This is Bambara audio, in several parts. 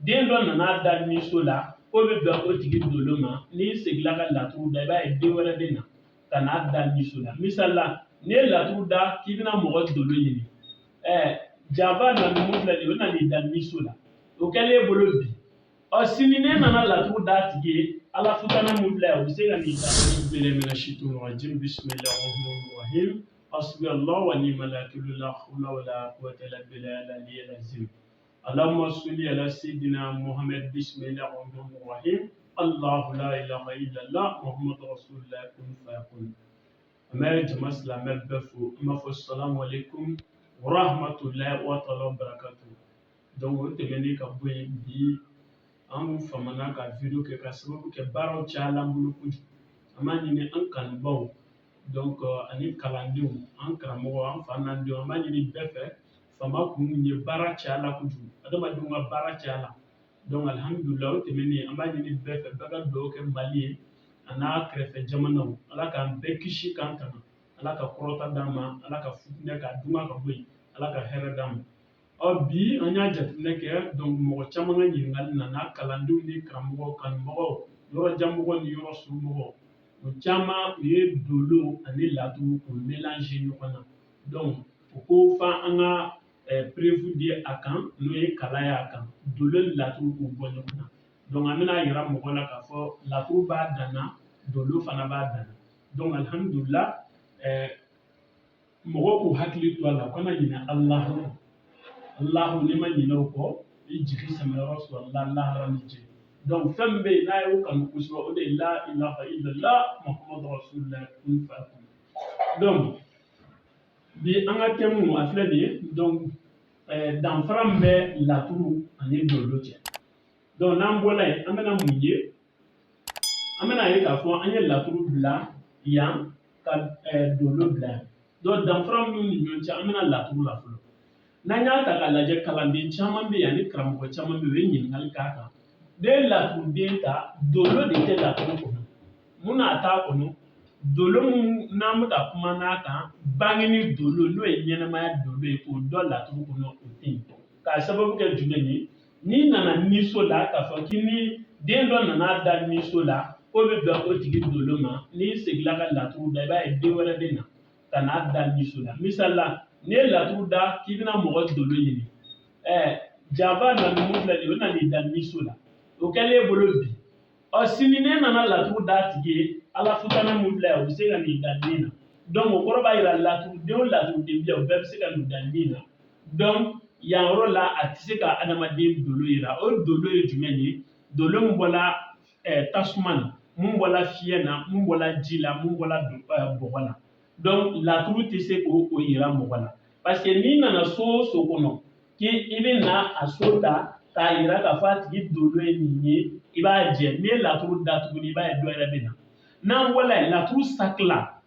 den dɔ nana da niso la ko bɛ bɛn o tigi dolo ma n'i segila ka laturu da i b'a ye den wɛrɛ bɛ na ka n'a da niso la misali la n'i ye laturu da k'i bɛna mɔgɔ dolo ɲini janfa nana mun filɛ nin ye o nana i da niso la o kɛlen bolo bi sini ne nana laturu da tigi ye ala futana mun filɛ o bɛ se ka nin da bilemina shitu rajim bismillah rahim hasbi allah wa ni'mal wakil la hawla wa la quwwata illa billah al-aliyyil azim اللهم صل على سيدنا محمد بسم الله الرحمن الرحيم الله لا اله الا الله محمد رسول الله كن فيكون ما جمع سلام بفو ما السلام عليكم ورحمه الله وتعالى وبركاته donc tɛmɛnen ka bɔ yen bi an famana ka video kɛ ka sababu kɛ baaraw cayala an bolo kojugu an b'a ɲini an kanubaw donc ani kalandenw an karamɔgɔ an fa n'an denw an b'a ɲini bɛɛ fɛ fama kun ye baara cayala kojugu adamadenw ka baara cayala donc alhamdulillah o tɛmɛnen an b'a ɲini bɛɛ fɛ bɛɛ ka dugawu kɛ mali ye a n'a kɛrɛfɛ jamanaw ala k'an bɛɛ kisi k'an tanga ala ka kɔrɔta d'an ma ala ka futinɛ k'a dunga ka bɔ yen ala ka hɛrɛ d'an ma bi an y'a jateminɛ kɛ donc mɔgɔ caman ka ɲininkali nana kalandenw ni karamɔgɔw kanubagaw yɔrɔ janmɔgɔw ni yɔrɔ surumɔgɔw o caman u ye dolo ani laturu k'o mélanger ɲɔgɔn na donc u ko fa an ka prévu di a kan n'o ye kalan y'a kan dolo ni laturu k'u bɔ ɲɔgɔn na donc an bɛna yira mɔgɔ la k'a fɔ laturu b'a dan na dolo fana b'a dan na donc alhamdulillah mɔgɔw k'u hakili to a la u kana ɲinɛ Allahu ni ma ɲinɛ o kɔ i jigi sɛmɛyɔrɔ sɔrɔ lahara ni jɛ donc fɛn min bɛ yen n'a y'o kanu kosɛbɛ o de ye la ilaha illallah muhammadu rasulullah kun fayakun donc bi an ka thème a filɛ nin ye donc danfara min bɛ laturu ani dolo cɛ donc n'an bɔra yen an bɛna mun ye an bɛna ye k'a fɔ an ye laturu bila yan ka dolo bila yan donc danfara minnu ni ɲɔgɔn cɛ an bɛna laturu la fɔlɔ n'an y'a ta k'a lajɛ kalanden caman bɛ yen ani karamɔgɔ caman bɛ yen u ye ɲininkali k'a kan ne ye laturuden ta dolo de tɛ laturu kɔnɔ mun n'a t'a kɔnɔ dolo mun n'an bɛ ka kuma n'a kan bangeni dolo n'o ye ɲɛnɛmaya dolo ye k'o dɔn laturu kɔnɔ o tɛ yen k'a sababu kɛ jumɛn ye n'i nana niso la k'a fɔ k'i ni den dɔ nana da niso la ko bɛ bɛn o tigi dolo ma n'i segila ka laturu da i b'a ye den wɛrɛ bɛ na ka n'a da niso la misali la n'i ye laturu da k'i bɛna mɔgɔ dolo ɲini janfa nana mun filɛ nin ye o nana i da niso la o kɛlen bolo bi sini ne nana laturu da tigi ye ala futana mun filɛ o bɛ se ka nin da nin na donc o kɔrɔ b'a jira laturuden o laturuden bila o bɛɛ bɛ se ka nin da nin na donc yan yɔrɔ la a tɛ se ka adamaden dolo yira o dolo ye jumɛn ye dolo min bɔra tasuma na mun bɔra fiɲɛ na mun bɔra ji la mun bɔra bɔgɔ la donc laturu tɛ se k'o yira mɔgɔ la parce que n'i nana so o so kɔnɔ k'i bɛ na a so ta k'a yira k'a fɔ a tigi dolo ye nin ye i b'a jɛ n'i ye laturu da tuguni i b'a ye dɔ yɛrɛ bɛ na n'an bɔra yen laturu sakila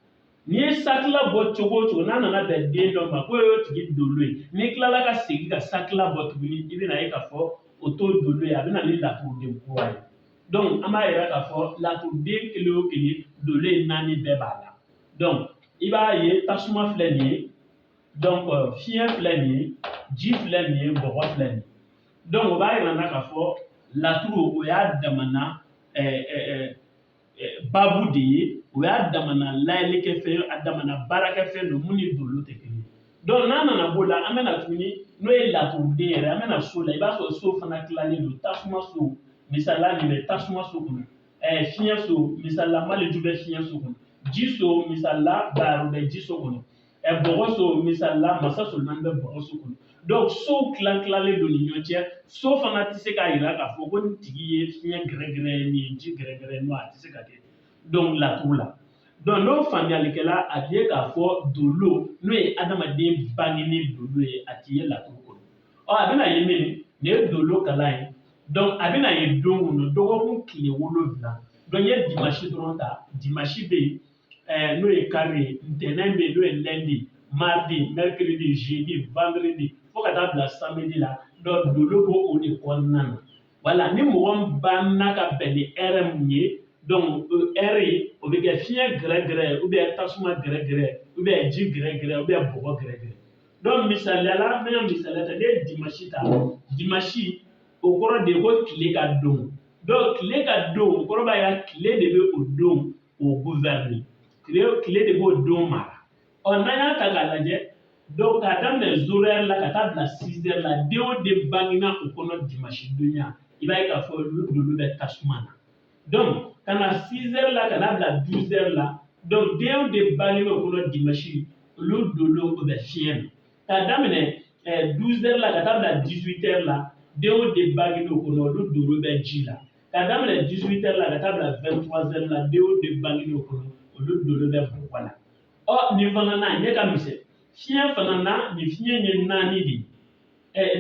n'i ye sakila bɔ cogo o cogo n'a nana bɛn den dɔ ma k'o y'o tigi dolo ye n'i tilala ka segin ka sakila bɔ tuguni i bɛna ye k'a fɔ o t'o dolo ye a bɛna ni laturuden kura ye donc an b'a yira k'a fɔ laturuden kelen o kelen dolo ye naani bɛɛ b'a la donc i b'a ye tasuma filɛ nin ye donc fiɲɛ filɛ nin ye ji filɛ nin ye bɔgɔ filɛ nin ye donc o b'a yira n na k'a fɔ laturu o y'a damana babu de ye o y'a damana layɛlikɛfɛn a damana baarakɛfɛn don mun ni dolo tɛ kelen ye donc n'a nana b'o la an bɛna tuguni n'o ye laturuden yɛrɛ an bɛna so la i b'a sɔrɔ so fana tilalen don tasuma so misaliya nin bɛ tasuma so kɔnɔ fiɲɛ so misalila maleju bɛ fiɲɛ so kɔnɔ ji so misalila bayaro bɛ ji so kɔnɔ bɔgɔ so misalila masa solomani bɛ bɔgɔ so kɔnɔ donc so tilalen don ni ɲɔgɔn cɛ so fana tɛ se k'a yira k'a fɔ ko nin tigi ye fiɲɛ gɛrɛgɛrɛ ye nin ye ji gɛrɛgɛrɛ ye non a tɛ se ka kɛ donc laturu la donc n'o faamuyalikɛla a bɛ ye k'a fɔ dolo n'o ye adamaden bangenen dolo ye a tɛ ye laturu kɔnɔ a bɛna ye min nin ye dolo kalan ye donc a bɛna ye don kɔnɔ dɔgɔkun tile 7 donc n ye dimanche dɔrɔn ta dimanche bɛ yen n'o ye carré ye ntɛnɛn bɛ yen n'o ye lundi mardi mercredi jeudi vendredi fo ka taa bila samedi la donc dolo b'o o de kɔnɔna na wala ni mɔgɔ min banna ka bɛn ni heure min ye donc heure ye o bɛ kɛ fiɲɛ gɛrɛgɛrɛ ou bien tasuma gɛrɛgɛrɛ ou bien ji gɛrɛgɛrɛ ou bien bɔgɔ gɛrɛgɛrɛ donc misaliya la n bɛna misaliya ta ne ye dimanche ta dimanche o kɔrɔ de ko tile ka don. Donc tile ka don o kɔrɔ b'a yira tile de bɛ o don o gouverner. Tile de b'o don mara. N'an y'a ta k'a lajɛ donc k'a daminɛ 0 heure la ka taa bila 6 heures la den o den bangena o kɔnɔ dimanche donya i b'a ye k'a fɔ olu bɛ tasuma na. Donc ka na 6 heures la ka n'a bila 12 heures la donc den o den bangena o kɔnɔ dimanche olu donnen o bɛ fiɲɛ na. K'a daminɛ 12 heures la ka taa bila 18 heures la den o den bangena o kɔnɔ olu donnen bɛ ji la. K'a daminɛ 18 heures la ka taa bila 23 heures la den o den bangena o kɔnɔ olu donnen bɛ bɔgɔ la. Nin fana na ɲɛ ka misɛn. Fiɲɛ fana na nin fiɲɛ ye 4 de ye.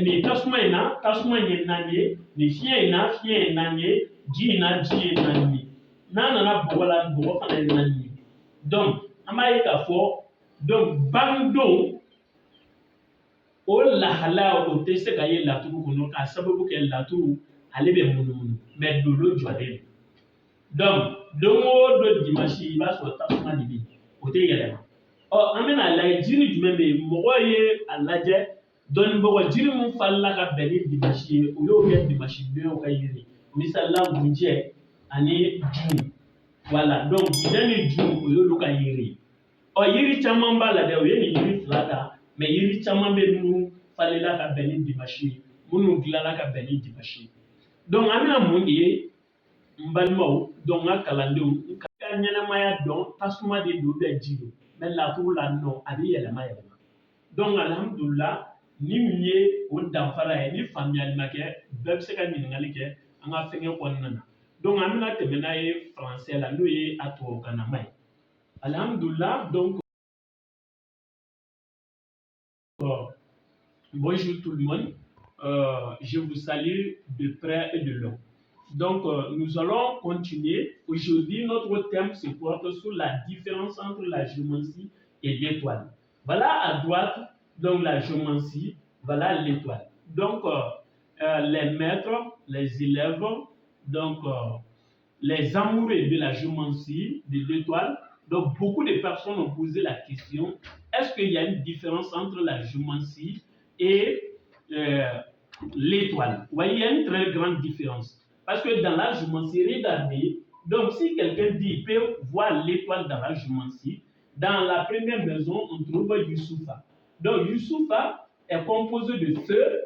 Nin tasuma in na tasuma ye 4 ye, nin fiɲɛ in na fiɲɛ ye 4 ye, ji in na ji ye 4 ye. N'a nana bɔgɔ la bɔgɔ fana ye 4 ye. Donc an b'a ye k'a fɔ donc bangedon o lahalaya o tɛ se ka ye laturu kɔnɔ k'a sababu kɛ laturu ale bɛ munumunu mais dolo jɔlen don. Donc don o don dimanche i b'a sɔrɔ tasuma de bɛ yen o tɛ yɛlɛma. An bɛna lajɛ jiri jumɛn bɛ yen mɔgɔw ye a lajɛ dɔnnibagaw jiri min falela ka bɛn ni dimanche ye o y'o kɛ dimanche donyaw ka yiri misalila ngunjɛ ani jun voilà donc gunjɛ ni jun o y'olu ka yiri ye. Yiri caman b'a la dɛ o ye nin yiri 2 ta mais yiri caman bɛ minnu falela ka bɛn ni dimanche ye minnu dilanna ka bɛn ni dimanche ye. Donc an bɛna mun de ye n balimaw donc n ka kalandenw ka ɲɛnamaya dɔn tasuma de don ji don mais laturu la non a bɛ yɛlɛma yɛlɛma. Donc alhamdulila ni min ye o danfara ye ni faamuyali ma kɛ bɛɛ bɛ se ka ɲininkali kɛ an ka fɛngɛ kɔnɔna na. Donc an bɛna tɛmɛ n'a ye français la n'o ye a tubabukanama ye. Alhamdulillah donc bonjour tout le monde, je vous salue de près et de loin. Donc nous allons continuer. Aujourd'hui notre thème se porte sur la différence entre la géomancie et l'étoile. Voilà à droite donc la géomancie, voilà l'étoile. Donc les maîtres, les élèves, donc les amoureux de la géomancie, de l'étoile. Donc beaucoup de personnes ont posé la question, est-ce qu'il y a une différence entre la géomancie et l'étoile? Vous voyez, il y a une très grande différence. Parce que dans la géomancie, regardez, donc si quelqu'un dit il peut voir l'étoile dans la géomancie, dans la première maison, on trouve Youssoufa. Donc Youssoufa est composé de feu,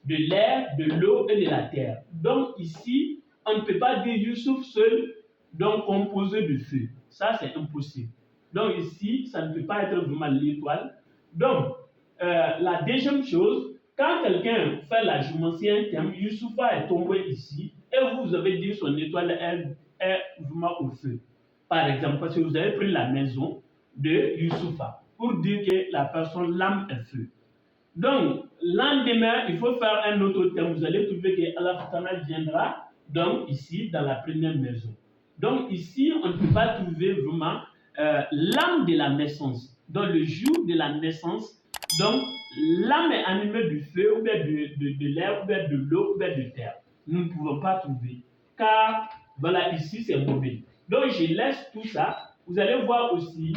de l'air, de l'eau et de la terre. Donc ici, on ne peut pas dire Youssouf seul, donc composé de feu. Ça, c'est impossible. Donc ici, ça ne peut pas être vraiment l'étoile. Donc, la deuxième chose, quand quelqu'un fait la géomancie un thème, Youssoufa est tombé ici, et vous avez dit son étoile est vraiment au feu. Par exemple, parce que vous avez pris la maison de Youssoufa pour dire que la personne, l'âme est feu. Donc, lendemain, il faut faire un autre thème. Vous allez trouver que Allah Fatana viendra, donc ici, dans la première maison. Donc ici, on ne peut pas trouver vraiment l'âme de la naissance. Donc le jour de la naissance, donc l'âme est animée du feu, ou bien de l'air, ou bien de l'eau, ou bien de terre. Nous ne pouvons pas trouver. Car, voilà, ici c'est mobile. Donc je laisse tout ça. Vous allez voir aussi.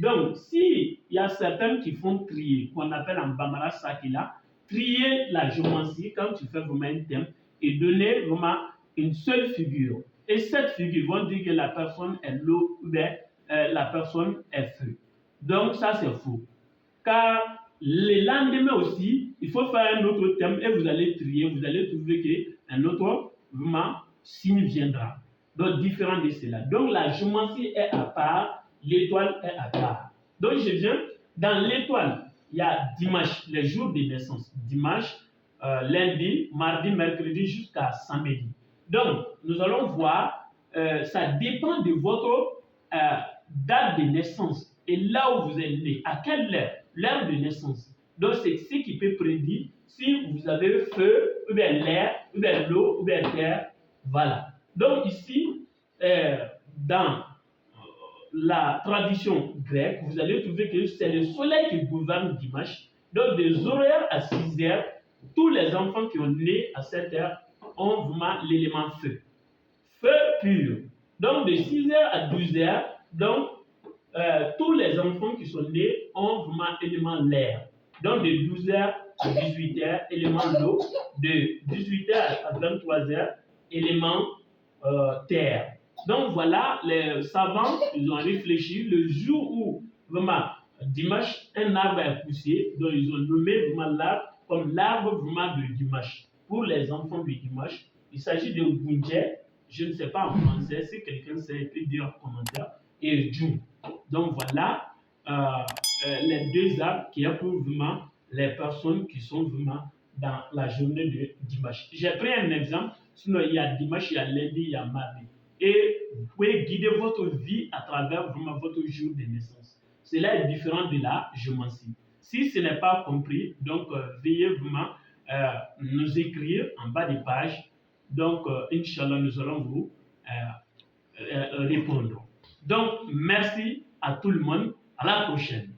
Donc, s'il y a certains qui font trier, qu'on appelle en Bambara Sakila, trier la géomancie quand tu fais vraiment un thème et donner vraiment une seule figure. Et cette figure vont dire que la personne est l'eau ou bien la personne est feu. Donc ça c'est faux. Car le lendemain aussi, il faut faire un autre thème et vous allez trier, vous allez trouver qu'un autre vraiment signe viendra. Donc différent de cela. Donc la géomancie est à part, l'étoile est à part. Donc je viens, dans l'étoile, il y a dimanche, les jours de naissance. Dimanche, lundi, mardi, mercredi jusqu'à samedi. Donc, nous allons voir, ça dépend de votre date de naissance et là où vous êtes né, à quelle heure, l'heure de naissance. Donc, c'est ce qui peut prédire si vous avez le feu, ou bien l'air, ou bien l'eau, ou bien terre. Voilà. Donc, ici, dans la tradition grecque, vous allez trouver que c'est le soleil qui gouverne dimanche. Donc, des horaires à 6 heures, tous les enfants qui ont né à cette heure ont vraiment l'élément feu. Feu pur. Donc de 6 heures à 12 heures, donc tous les enfants qui sont nés ont vraiment l'élément l'air. Donc de 12 heures 18h, élément l'eau. De 18h à 23h, élément terre. Donc voilà, les savants, ils ont réfléchi le jour où vraiment dimanche, un arbre est poussé, donc ils ont nommé vraiment l'arbre comme l'arbre vraiment de dimanche. Pour les enfants du dimanche, il s'agit de Gunje, je ne sais pas en français, si quelqu'un sait, il peut dire en commentaire, et June. Donc voilà les deux arbres qui est pour vraiment les personnes qui sont vraiment dans la journée de dimanche. J'ai pris un exemple, sinon il y a dimanche, il y a lundi, il y a mardi. Et vous pouvez guider votre vie à travers vraiment votre jour de naissance. Cela est différent de la géomancie. Si ce n'est pas compris, donc veuillez vraiment nous écrire en bas des pages. Donc, Inch'Allah, nous allons vous répondre. Donc, merci à tout le monde. À la prochaine.